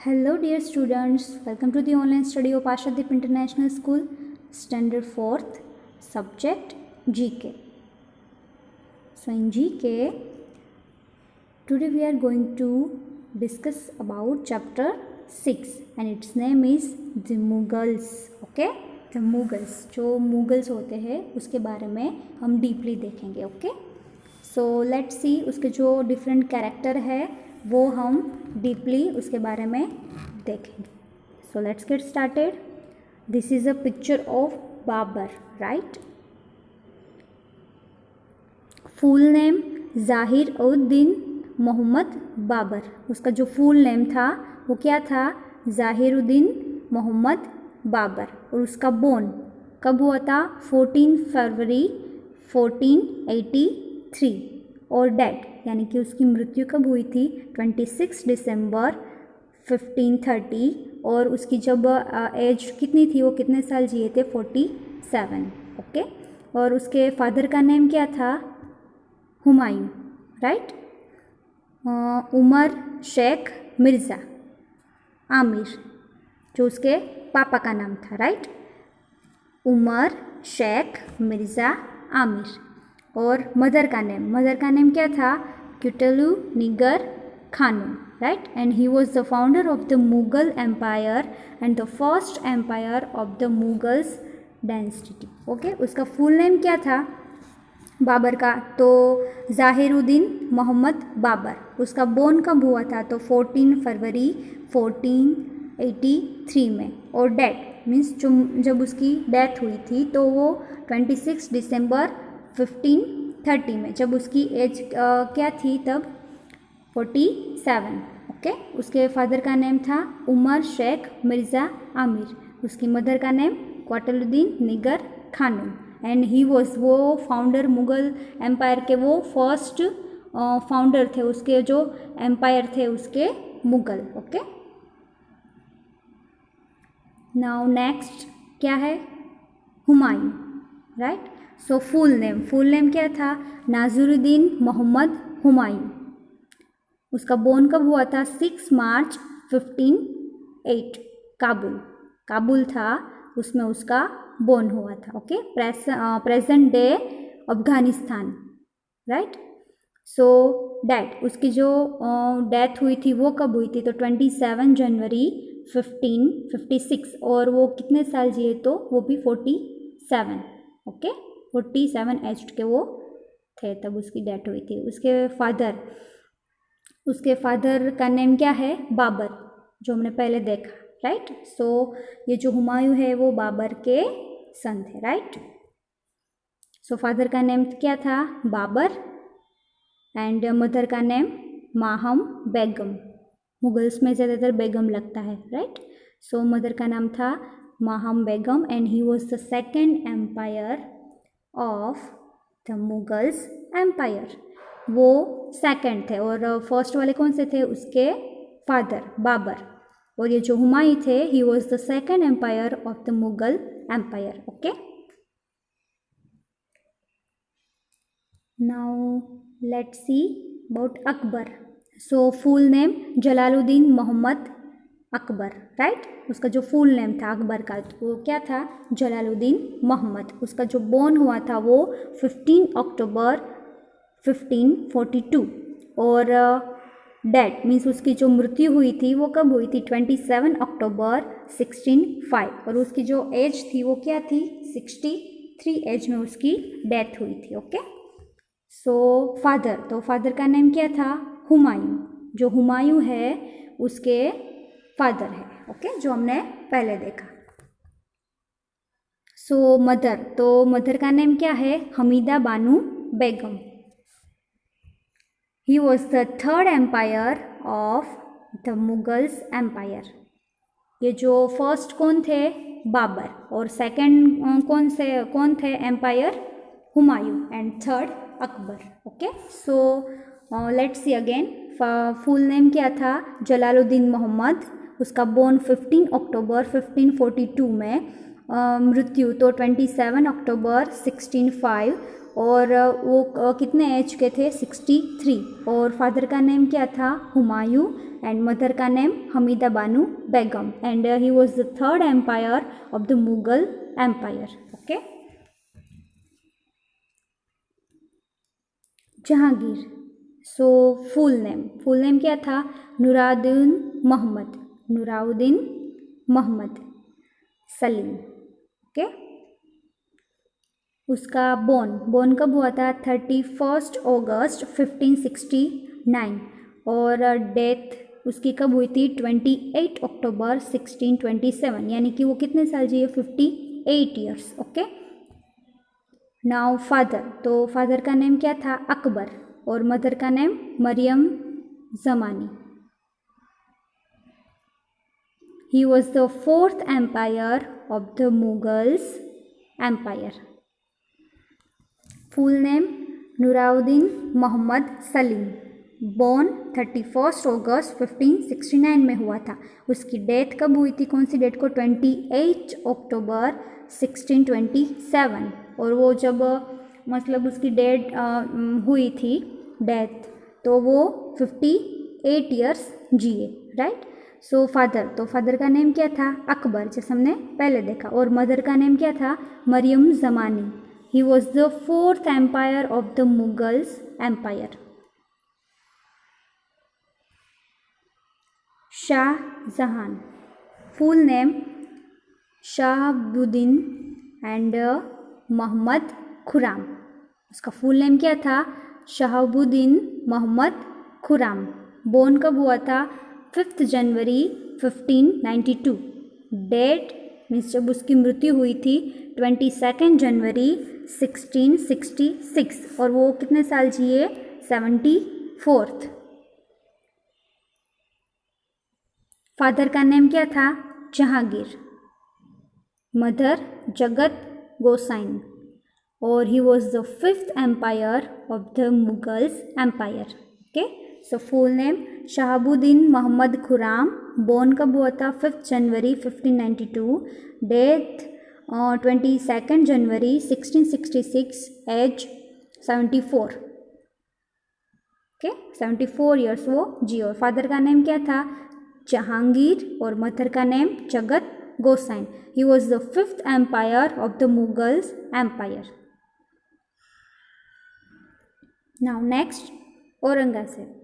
Hello dear students, welcome to the online study of Ashadip International School, Standard 4th, subject GK. So in GK, today we are going to discuss about chapter 6 and its name is the Mughals. Okay, the Mughals, जो Mughals होते हैं उसके बारे में हम deeply देखेंगे. Okay, so let's सी उसके जो डिफरेंट कैरेक्टर है वो हम डीपली उसके बारे में देखेंगे. So let's get started. This is a picture of Babur, right. Full name Zahir ud दीन मोहम्मद बाबर. उसका जो फुल नेम था वो क्या था? ज़ाहिरुद्दीन मोहम्मद बाबर. और उसका बोर्न कब हुआ था? 14 फरवरी 1483. और डेथ यानी कि उसकी मृत्यु कब हुई थी? 26 दिसंबर 1530. और उसकी जब एज कितनी थी, वो कितने साल जिए थे? 47. ओके. और उसके फादर का नेम क्या था? हुमायूं, राइट. उमर शेख मिर्ज़ा आमिर, जो उसके पापा का नाम था, राइट. उमर शेख मिर्ज़ा आमिर. और मदर का नेम क्या था? Qutlugh Nigar Khanum, right. And he was the founder of the Mughal empire and the first empire of the Mughals dynasty. Okay. उसका फुल नेम क्या था बाबर का? तो ज़ाहिरुद्दीन मोहम्मद बाबर. उसका बोर्न कब हुआ था? तो 14 फरवरी 1483 में. और डेथ मीन्स जब उसकी डेथ हुई थी तो वो 26 दिसंबर 1530 में. जब उसकी एज क्या थी तब? 47. ओके. उसके फादर का नेम था उमर शेख मिर्ज़ा आमिर. उसकी मदर का name Qutluddin Nigar Khanum. And he was, वो फाउंडर मुग़ल एम्पायर के वो फर्स्ट फाउंडर थे, उसके जो एम्पायर थे उसके मुग़ल. ओके. नाउ नेक्स्ट क्या है? हुमायूं, राइट. सो फुल नेम क्या था? नाज़रुद्दीन मोहम्मद हुमायूं. उसका बोर्न कब हुआ था? 6 मार्च 1508. काबुल था उसमें उसका बोर्न हुआ था. Okay. Present day Afghanistan, right. So death, उसकी जो डेथ हुई थी वो कब हुई थी? तो 27 जनवरी 1556. और वो कितने साल जिए? तो वो भी 47. ओके. 47 एज के वो थे तब उसकी डेथ हुई थी. उसके फादर का नेम क्या है? बाबर, जो हमने पहले देखा, राइट. सो ये जो हुमायूं है वो बाबर के सन थे, राइट. सो फादर का नेम क्या था? बाबर. एंड मदर का नेम माहम बेगम. मुगल्स में ज़्यादातर बेगम लगता है, राइट. सो मदर का नाम था Maham Begum. And he was the second empire of the Mughals empire. वो सेकंड थे. और फर्स्ट वाले कौन से थे? उसके फादर बाबर. और ये जो हुमायूं थे, he was the second empire of the Mughal empire. Okay. Now let's see about Akbar. So full name Jalaluddin Mohammad Akbar, right. उसका जो फुल नेम था अकबर का वो क्या था? जलालुद्दीन मोहम्मद. उसका जो बोर्न हुआ था वो 15 अक्टूबर 1542. और डेथ मीन्स उसकी जो मृत्यु हुई थी वो कब हुई थी? 27 अक्टूबर 1605. और उसकी जो एज थी वो क्या थी? 63 एज में उसकी डेथ हुई थी. ओके. सो फादर का नेम क्या था? हुमायूं. जो हुमायूं है उसके फादर है. ओके. जो हमने पहले देखा. सो मदर का नेम क्या है? Hamida Banu Begum. He was the third empire of the Mughals empire. ये जो फर्स्ट कौन थे? बाबर. और सेकंड कौन थे empire? Humayun. And third Akbar. Okay. So let's see again. Full name क्या था? जलालुद्दीन मोहम्मद. उसका बोर्न 15 अक्टूबर 1542 में. मृत्यु तो 27 अक्टूबर 1605. और वो कितने एज के थे? 63। और फादर का नेम क्या था? हुमायूं। एंड मदर का name Hamida Banu Begum. And he was the third empire of the Mughal empire. Okay. Jahangir. So full name क्या था? नूराउद्दीन मोहम्मद सलीम। ओके। उसका बोर्न कब हुआ था? 31 अगस्त 1569। और डेथ उसकी कब हुई थी? 28 अक्टूबर 1627। यानी कि वो कितने साल जी है? 58 ईयर्स। ओके। Now father. तो फादर का नेम क्या था? अकबर। और मदर का name Mariam Zamani. He was the fourth empire of the Mughals empire. Full name Nuruddin Mohammad Salim. Born 31 अगस्त 1569 में हुआ था। उसकी डेथ कब हुई थी? कौन सी डेट को? 28 अक्टूबर 1627। और वो जब मतलब उसकी डेट हुई थी डेथ, तो वो 58 ईयर्स जिए। राइट। So father. तो फादर का नेम क्या था? अकबर, जैसे हमने पहले देखा। और मदर का नेम क्या था? मरियम जमानी। He was the fourth empire of the Mughals empire. Shahjahan. Full name Shahabuddin and Mohammad Khurram. उसका फुल नेम क्या था? शहाबुद्दीन मोहम्मद खुराम। बोर्न कब हुआ था? 5 जनवरी 1592। डेट मीन्स जब उसकी मृत्यु हुई थी 22 जनवरी 1666। और वो कितने साल जिए? 74th। फादर का नेम क्या था? जहांगीर। मदर जगत गोसाइन। और he was the 5th empire of the Mughals empire. Okay. So full name Shahabuddin Mohammad Khurram. Born कब हुआ था? 5 जनवरी 1592। डेथ 22 जनवरी 1666। एज 74। ओके। 74 ईयर्स वो जियो। फादर का नेम क्या था? जहांगीर। और मदर का name Jagat Gosain. He was the 5th empire of the Mughals empire. Now next Aurangzeb.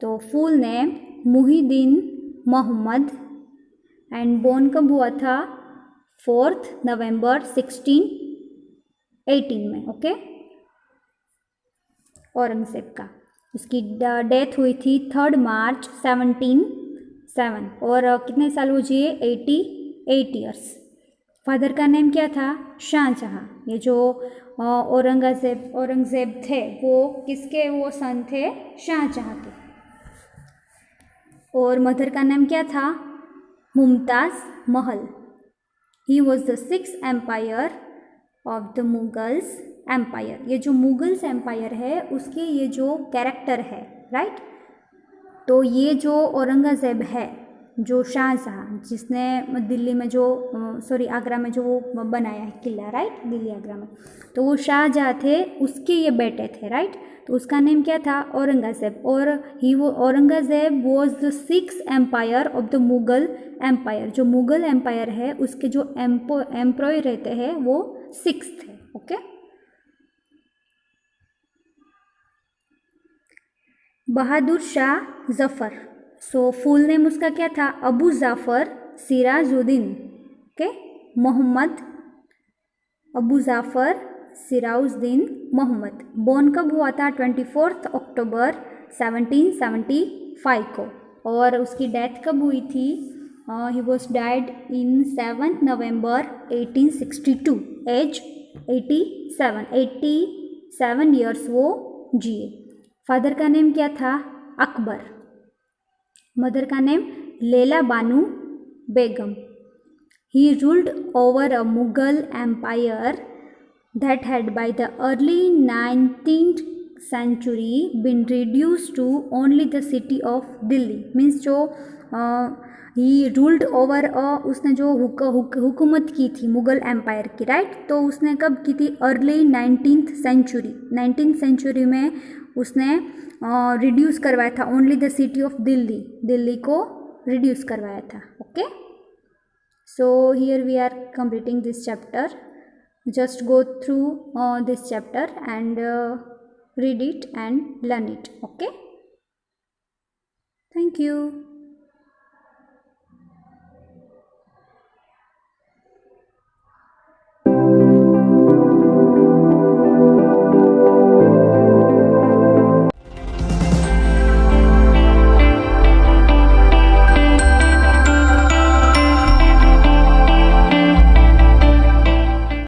तो full name Muhiuddin Mohammad. And born कब हुआ था? 4 नवंबर 1618 में। ओके। औरंगजेब का उसकी डेथ हुई थी 3 मार्च 1707। और कितने साल वो जिए? 88 ईयर्स। फादर का नेम क्या था? शाहजहां। ये जो औरंगजेब थे वो किसके वो सन थे? शाहजहां के। और मदर का नाम क्या था? Mumtaz Mahal. He was the 6th empire of the Mughals empire. ये जो मुगल्स एम्पायर है उसके ये जो कैरेक्टर है, राइट। तो ये जो औरंगजेब है, जो शाहजहां, जिसने दिल्ली में जो आगरा में जो वो बनाया है किला, राइट, दिल्ली आगरा में, तो वो शाहजहां थे, उसके ये बेटे थे, राइट। तो उसका नेम क्या था? औरंगजेब। और वो Aurangzeb was the 6th empire of the Mughal empire. जो मुगल एम्पायर है उसके जो एम्प्रॉय रहते हैं वो 6 थे। Okay. Bahadur Shah Zafar. So full name उसका क्या था? अबू जाफर सिराजुद्दीन। ओके। मोहम्मद अबू जाफर सिराजुद्दीन मोहम्मद। बोर्न कब हुआ था? 24 अक्टूबर 1775 को। और उसकी डेथ कब हुई थी? He was died in 7 November 1862। Age 87 years वो जिए। फादर का नेम क्या था? अकबर। मदर का name Laila Banu Begum. He ruled over a Mughal empire that had by the early 19th century been reduced to only the city of Delhi. Means जो ही ruled over उसने जो हुकूमत की थी मुग़ल एम्पायर की, राइट। तो उसने कब की थी? Early 19th century, 19th century में उसने रिड्यूस करवाया था only the city of Delhi, Delhi को रिड्यूस करवाया था। Okay, so here we are completing this chapter. Just go through this chapter and read it and learn it. Okay, thank you.